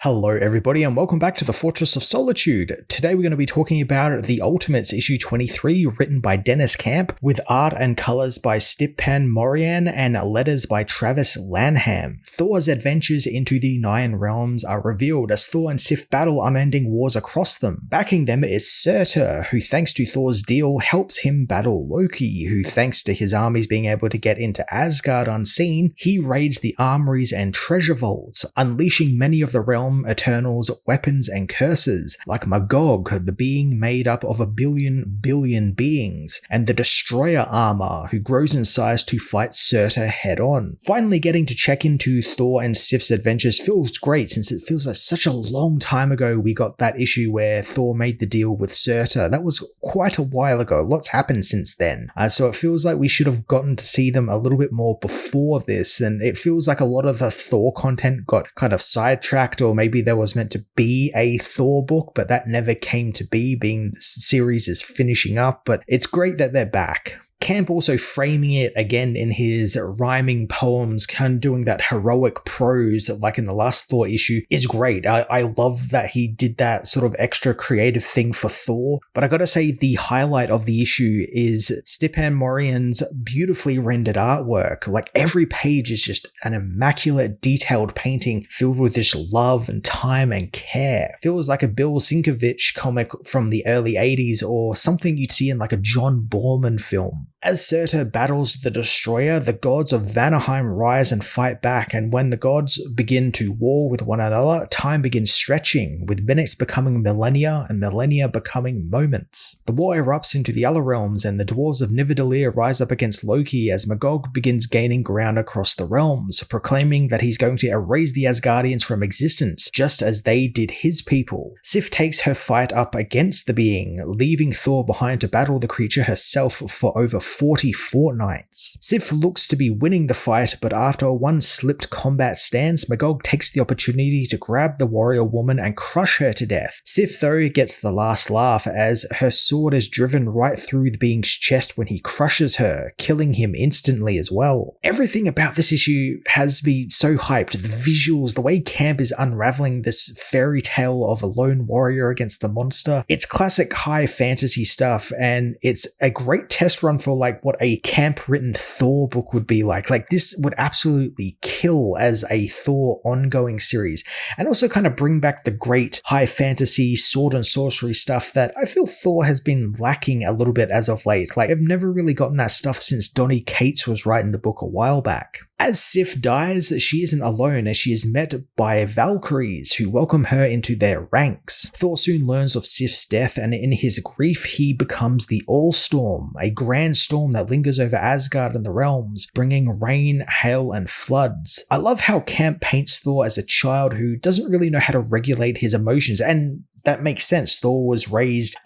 Hello everybody and welcome back to the Fortress of Solitude. Today we're going to be talking about The Ultimates issue 23 written by Dennis Camp with art and colours by Stipan Morian and letters by Travis Lanham. Thor's adventures into the Nine Realms are revealed as Thor and Sif battle unending wars across them. Backing them is Surtur, who thanks to Thor's deal helps him battle Loki, who thanks to his armies being able to get into Asgard unseen, he raids the armories and treasure vaults, unleashing many of the realm Eternals' weapons and curses, like Magog, the being made up of a billion beings, and the Destroyer armor, who grows in size to fight Surtur head-on. Finally getting to check into Thor and Sif's adventures feels great, since it feels like such a long time ago we got that issue where Thor made the deal with Surtur. That was quite a while ago. Lots happened since then. So it feels like we should have gotten to see them a little bit more before this, and it feels like a lot of the Thor content got kind of sidetracked, or maybe there was meant to be a Thor book, but that never came to be, being the series is finishing up. But it's great that they're back. Camp also framing it again in his rhyming poems, kind of doing that heroic prose like in the last Thor issue, is great. I love that he did that sort of extra creative thing for Thor. But I gotta say, the highlight of the issue is Stipan Morian's beautifully rendered artwork. Like, every page is just an immaculate, detailed painting filled with this love and time and care. Feels like a Bill Sienkiewicz comic from the early 80s, or something you'd see in like a John Borman film. As Surtur battles the Destroyer, the gods of Vanaheim rise and fight back, and when the gods begin to war with one another, time begins stretching, with minutes becoming millennia and millennia becoming moments. The war erupts into the other realms, and the dwarves of Nidavellir rise up against Loki as Magog begins gaining ground across the realms, proclaiming that he's going to erase the Asgardians from existence, just as they did his people. Sif takes her fight up against the being, leaving Thor behind to battle the creature herself for over 40 fortnights. Sif looks to be winning the fight, but after one slipped combat stance, Magog takes the opportunity to grab the warrior woman and crush her to death. Sif, though, gets the last laugh as her sword is driven right through the being's chest when he crushes her, killing him instantly as well. Everything about this issue has me so hyped. The visuals, the way Camp is unraveling this fairy tale of a lone warrior against the monster. It's classic high fantasy stuff, and it's a great test run for like what a Camp written Thor book would be like. Like, this would absolutely kill as a Thor ongoing series, and also kind of bring back the great high fantasy sword and sorcery stuff that I feel Thor has been lacking a little bit as of late. Like, I've never really gotten that stuff since Donny Cates was writing the book a while back. As Sif dies, she isn't alone, as she is met by Valkyries who welcome her into their ranks. Thor soon learns of Sif's death, and in his grief he becomes the Allstorm, a grand storm that lingers over Asgard and the realms, bringing rain, hail and floods. I love how Camp paints Thor as a child who doesn't really know how to regulate his emotions, and that makes sense. Thor was raised,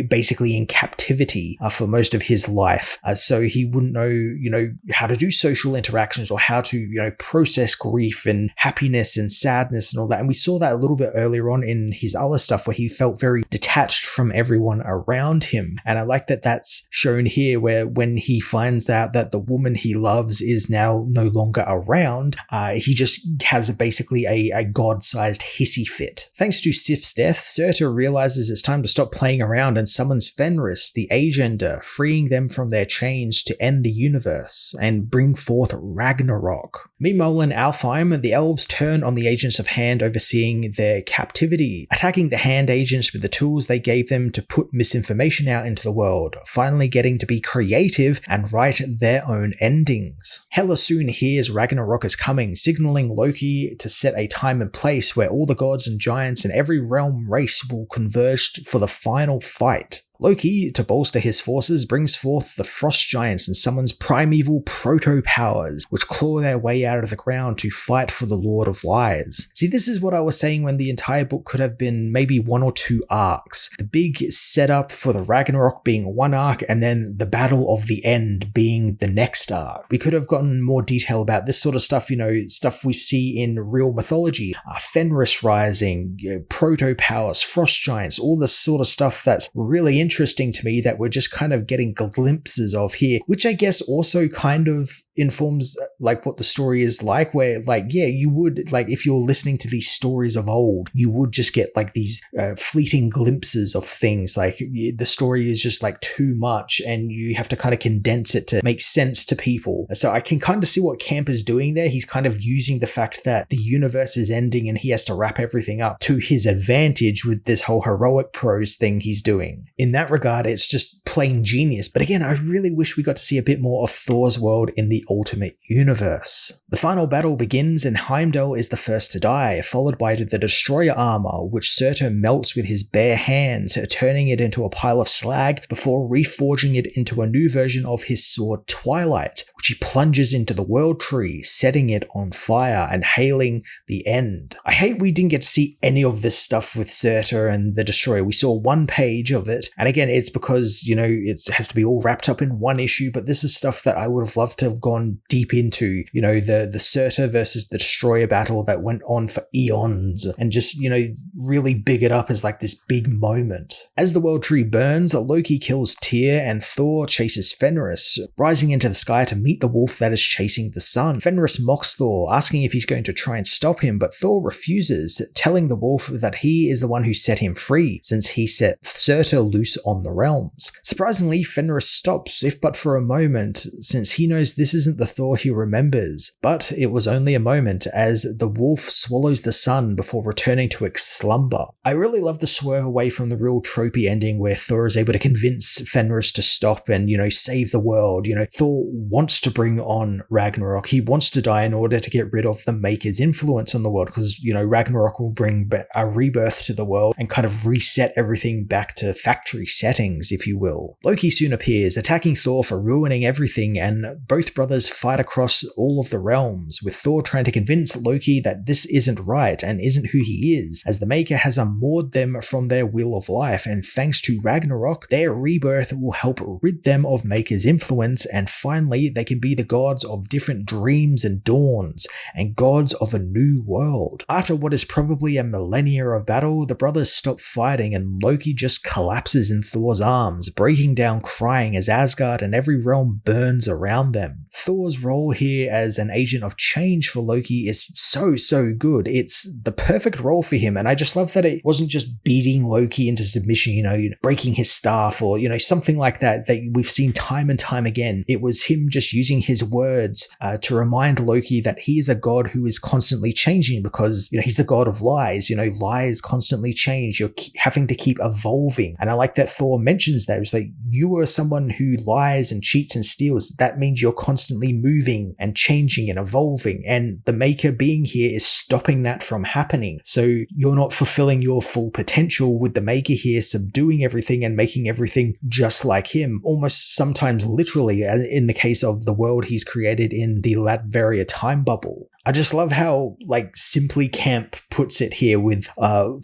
basically in captivity for most of his life. So he wouldn't know, how to do social interactions or how to, process grief and happiness and sadness and all that. And we saw that a little bit earlier on in his other stuff where he felt very detached from everyone around him. And I like that that's shown here, where when he finds out that the woman he loves is now no longer around, he just has basically a god-sized hissy fit. Thanks to Sif's death, Surtur realizes it's time to stop playing around and summons Fenris, the Age-Ender, freeing them from their chains to end the universe and bring forth Ragnarok. Meanwhile, in Alfheim, the elves turn on the Agents of Hand overseeing their captivity, attacking the Hand Agents with the tools they gave them to put misinformation out into the world, finally getting to be creative and write their own endings. Hela soon hears Ragnarok is coming, signaling Loki to set a time and place where all the gods and giants in every realm race will converge for the final fight. Loki, to bolster his forces, brings forth the frost giants and summons primeval proto-powers, which claw their way out of the ground to fight for the Lord of Lies. See, this is what I was saying when the entire book could have been maybe one or two arcs. The big setup for the Ragnarok being one arc, and then the Battle of the End being the next arc. We could have gotten more detail about this sort of stuff, stuff we see in real mythology. Fenris rising, proto-powers, frost giants, all this sort of stuff that's really interesting to me that we're just kind of getting glimpses of here, which I guess also kind of informs like what the story is like, where like, yeah, you would, like, if you're listening to these stories of old, you would just get like these fleeting glimpses of things. Like the story is just like too much and you have to kind of condense it to make sense to people. So I can kind of see what Camp is doing there. He's kind of using the fact that the universe is ending and he has to wrap everything up to his advantage with this whole heroic prose thing he's doing. In that regard, it's just plain genius. But again, I really wish we got to see a bit more of Thor's world in the Ultimate Universe. The final battle begins and Heimdall is the first to die, followed by the Destroyer armor, which Surtur melts with his bare hands, turning it into a pile of slag before reforging it into a new version of his sword Twilight, which he plunges into the World Tree, setting it on fire and hailing the end. I hate we didn't get to see any of this stuff with Surtur and the Destroyer. We saw one page of it, and again, it's because, you know, it has to be all wrapped up in one issue, but this is stuff that I would have loved to have gone deep into, you know, the Surtur versus the Destroyer battle that went on for eons, and just, you know, really big it up as like this big moment. As the World Tree burns, Loki kills Tyr and Thor chases Fenris, rising into the sky to meet the wolf that is chasing the sun. Fenris mocks Thor, asking if he's going to try and stop him, but Thor refuses, telling the wolf that he is the one who set him free, since he set Surtur loose on the realms. Surprisingly, Fenris stops, if but for a moment, since he knows this isn't the Thor he remembers. But it was only a moment, as the wolf swallows the sun before returning to its slumber. I really love the swerve away from the real tropey ending where Thor is able to convince Fenris to stop and, you know, save the world. You know, Thor wants to bring on Ragnarok. He wants to die in order to get rid of the Maker's influence on the world, because, you know, Ragnarok will bring a rebirth to the world and kind of reset everything back to factory settings, if you will. Loki soon appears, attacking Thor for ruining everything, and both brothers fight across all of the realms, with Thor trying to convince Loki that this isn't right and isn't who he is, as the Maker has unmoored them from their wheel of life, and thanks to Ragnarok, their rebirth will help rid them of Maker's influence, and finally they can be the gods of different dreams and dawns, and gods of a new world. After what is probably a millennia of battle, the brothers stop fighting and Loki just collapses in Thor's arms, breaking down crying as Asgard and every realm burns around them. Thor's role here as an agent of change for Loki is so good. It's the perfect role for him, and I just love that it wasn't just beating Loki into submission, you know, breaking his staff or, you know, something like that we've seen time and time again. It was him just using his words to remind Loki that he is a god who is constantly changing, because, you know, he's the god of lies. You know, lies constantly change. You're having to keep evolving. And I like that Thor mentions that. It's like, you are someone who lies and cheats and steals. That means you're constantly moving and changing and evolving. And the Maker being here is stopping that from happening. So you're not fulfilling your full potential, with the Maker here subduing everything and making everything just like him, almost sometimes literally, in the case of the world he's created in the Latveria time bubble. I just love how, like, simply Camp puts it here with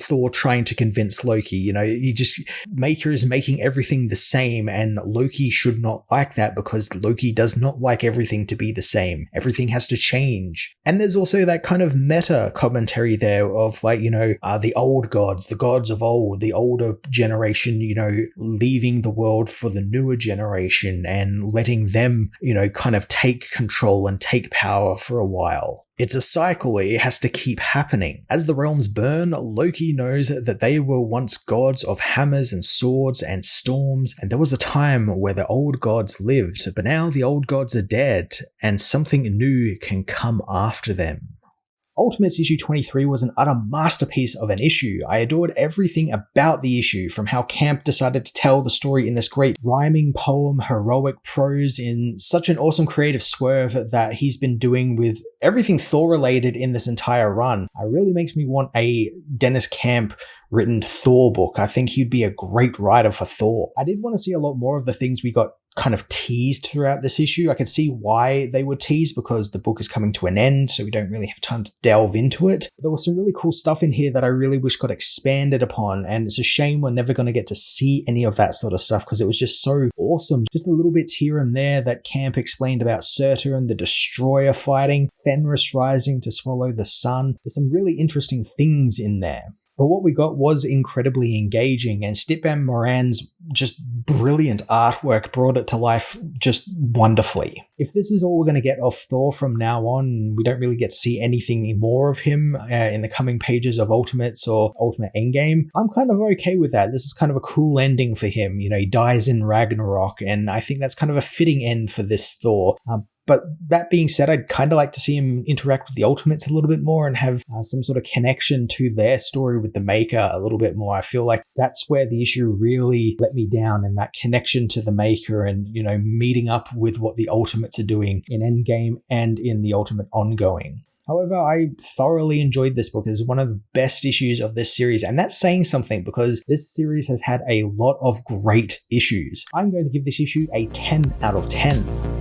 Thor trying to convince Loki. You know, Maker is making everything the same, and Loki should not like that, because Loki does not like everything to be the same. Everything has to change. And there's also that kind of meta commentary there of, like, you know, the old gods, the gods of old, the older generation, you know, leaving the world for the newer generation and letting them, you know, kind of take control and take power for a while. It's a cycle, it has to keep happening. As the realms burn, Loki knows that they were once gods of hammers and swords and storms, and there was a time where the old gods lived, but now the old gods are dead, and something new can come after them. Ultimates issue 23 was an utter masterpiece of an issue. I adored everything about the issue, from how Camp decided to tell the story in this great rhyming poem, heroic prose, in such an awesome creative swerve that he's been doing with everything Thor related in this entire run. It really makes me want a Dennis Camp written Thor book. I think he'd be a great writer for Thor. I did want to see a lot more of the things we got kind of teased throughout this issue. I could see why they were teased, because the book is coming to an end, so we don't really have time to delve into it. But there was some really cool stuff in here that I really wish got expanded upon, and it's a shame we're never going to get to see any of that sort of stuff, because it was just so awesome. Just the little bits here and there that Camp explained about Surtur and the Destroyer fighting, Fenris rising to swallow the sun. There's some really interesting things in there. But what we got was incredibly engaging, and Stipman Moran's just brilliant artwork brought it to life just wonderfully. If this is all we're going to get of Thor from now on, we don't really get to see anything more of him in the coming pages of Ultimates or Ultimate Endgame, I'm kind of okay with that. This is kind of a cool ending for him. You know, he dies in Ragnarok, and I think that's kind of a fitting end for this Thor. But that being said, I'd kind of like to see him interact with the Ultimates a little bit more and have some sort of connection to their story with the Maker a little bit more. I feel like that's where the issue really let me down, in that connection to the Maker and, you know, meeting up with what the Ultimates are doing in Endgame and in the Ultimate Ongoing. However, I thoroughly enjoyed this book. It's one of the best issues of this series, and that's saying something because this series has had a lot of great issues. I'm going to give this issue a 10 out of 10.